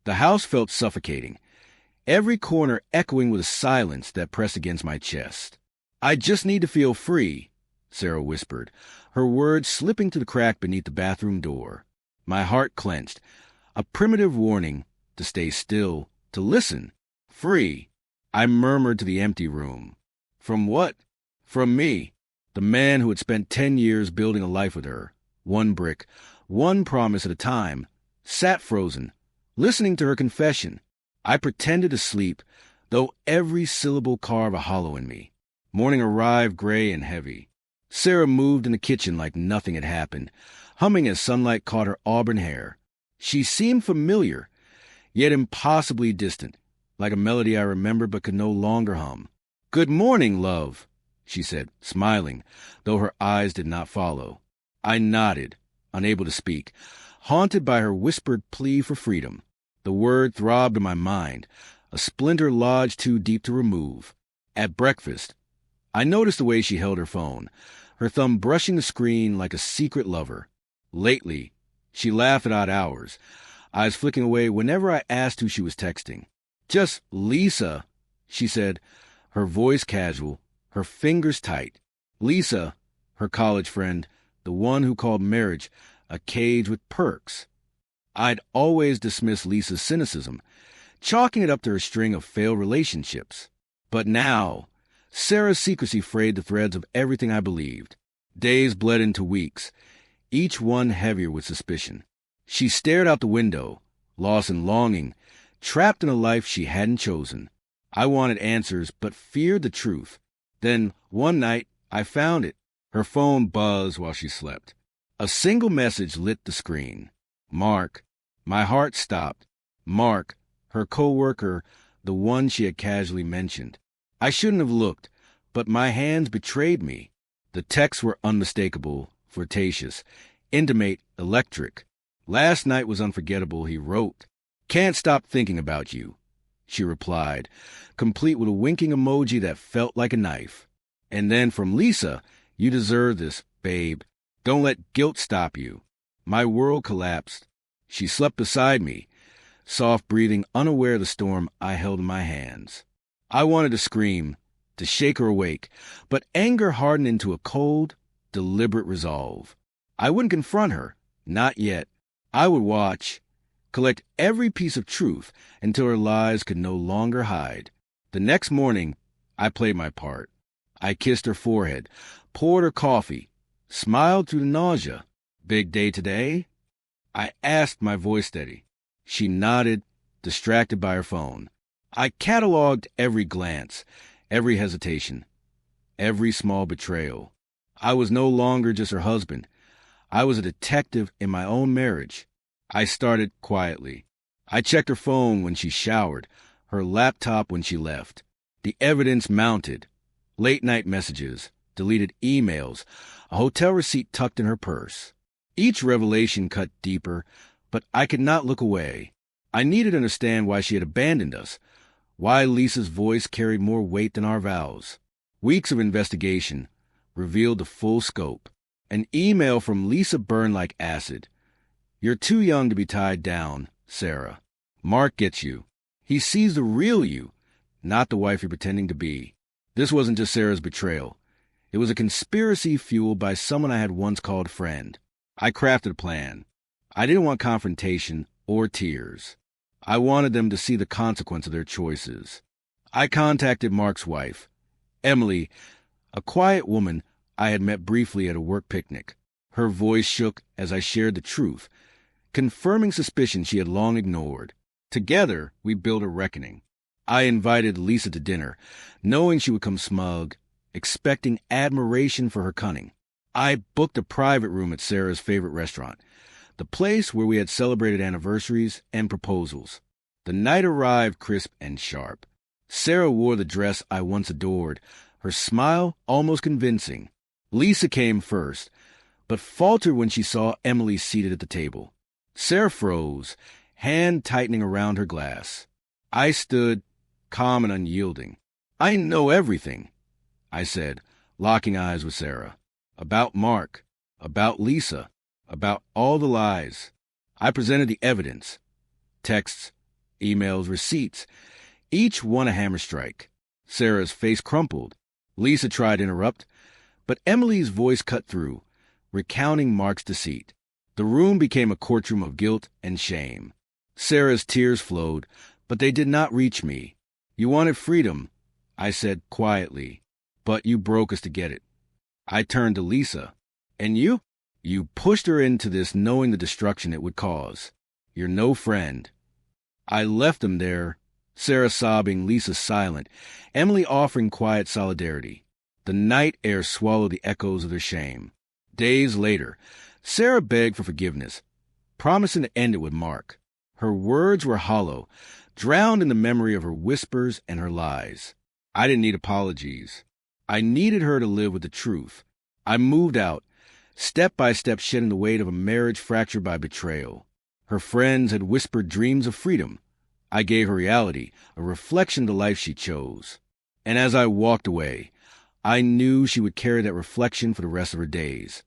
The house felt suffocating, every corner echoing with a silence that pressed against my chest. "I just need to feel free," Sarah whispered, her words slipping to the crack beneath the bathroom door. My heart clenched. A primitive warning to stay still, to listen. Free. I murmured to the empty room. From what? From me, the man who had spent 10 years building a life with her, one brick, one promise at a time, sat frozen, listening to her confession. I pretended to sleep, though every syllable carved a hollow in me. Morning arrived gray and heavy. Sarah moved in the kitchen like nothing had happened, humming as sunlight caught her auburn hair. She seemed familiar, yet impossibly distant, like a melody I remembered but could no longer hum. "Good morning, love," she said, smiling, though her eyes did not follow. I nodded, unable to speak, haunted by her whispered plea for freedom. The word throbbed in my mind, a splinter lodged too deep to remove. At breakfast, I noticed the way she held her phone, her thumb brushing the screen like a secret lover. Lately, she laughed at odd hours, eyes flicking away whenever I asked who she was texting. "Just Lisa," she said, her voice casual, her fingers tight. Lisa, her college friend, the one who called marriage a cage with perks. I'd always dismissed Lisa's cynicism, chalking it up to her string of failed relationships. But now, Sarah's secrecy frayed the threads of everything I believed. Days bled into weeks, each one heavier with suspicion. She stared out the window, lost in longing, trapped in a life she hadn't chosen. I wanted answers, but feared the truth. Then, one night, I found it. Her phone buzzed while she slept. A single message lit the screen. Mark. My heart stopped. Mark, her co-worker, the one she had casually mentioned. I shouldn't have looked, but my hands betrayed me. The texts were unmistakable, flirtatious, intimate, electric. "Last night was unforgettable," he wrote. "Can't stop thinking about you," she replied, complete with a winking emoji that felt like a knife. And then from Lisa, "You deserve this, babe. Don't let guilt stop you." My world collapsed. She slept beside me, soft breathing, unaware of the storm I held in my hands. I wanted to scream, to shake her awake, but anger hardened into a cold, deliberate resolve. I wouldn't confront her, not yet. I would watch, collect every piece of truth until her lies could no longer hide. The next morning, I played my part. I kissed her forehead, poured her coffee, smiled through the nausea. "Big day today?" I asked, my voice steady. She nodded, distracted by her phone. I cataloged every glance, every hesitation, every small betrayal. I was no longer just her husband. I was a detective in my own marriage. I started quietly. I checked her phone when she showered, her laptop when she left. The evidence mounted. Late-night messages, deleted emails, a hotel receipt tucked in her purse. Each revelation cut deeper, but I could not look away. I needed to understand why she had abandoned us, why Lisa's voice carried more weight than our vows. Weeks of investigation revealed the full scope. An email from Lisa burned like acid. "You're too young to be tied down, Sarah. Mark gets you. He sees the real you, not the wife you're pretending to be." This wasn't just Sarah's betrayal. It was a conspiracy fueled by someone I had once called friend. I crafted a plan. I didn't want confrontation or tears. I wanted them to see the consequence of their choices. I contacted Mark's wife, Emily, a quiet woman I had met briefly at a work picnic. Her voice shook as I shared the truth, confirming suspicion she had long ignored. Together, we built a reckoning. I invited Lisa to dinner, knowing she would come smug, expecting admiration for her cunning. I booked a private room at Sarah's favorite restaurant, the place where we had celebrated anniversaries and proposals. The night arrived crisp and sharp. Sarah wore the dress I once adored, her smile almost convincing. Lisa came first, but faltered when she saw Emily seated at the table. Sarah froze, hand tightening around her glass. I stood, calm and unyielding. "I know everything," I said, locking eyes with Sarah. "About Mark, about Lisa, about all the lies." I presented the evidence. Texts, emails, receipts, each one a hammer strike. Sarah's face crumpled. Lisa tried to interrupt, but Emily's voice cut through, recounting Mark's deceit. The room became a courtroom of guilt and shame. Sarah's tears flowed, but they did not reach me. You wanted freedom, I said quietly, but you broke us to get it. I turned to Lisa. And you? You pushed her into this knowing the destruction it would cause. You're no friend. I left them there, Sarah sobbing, Lisa silent, Emily offering quiet solidarity. The night air swallowed the echoes of their shame. Days later, Sarah begged for forgiveness, promising to end it with Mark. Her words were hollow, drowned in the memory of her whispers and her lies. I didn't need apologies. I needed her to live with the truth. I moved out, step by step shedding the weight of a marriage fractured by betrayal. Her friends had whispered dreams of freedom. I gave her reality, a reflection of the life she chose. And as I walked away, I knew she would carry that reflection for the rest of her days.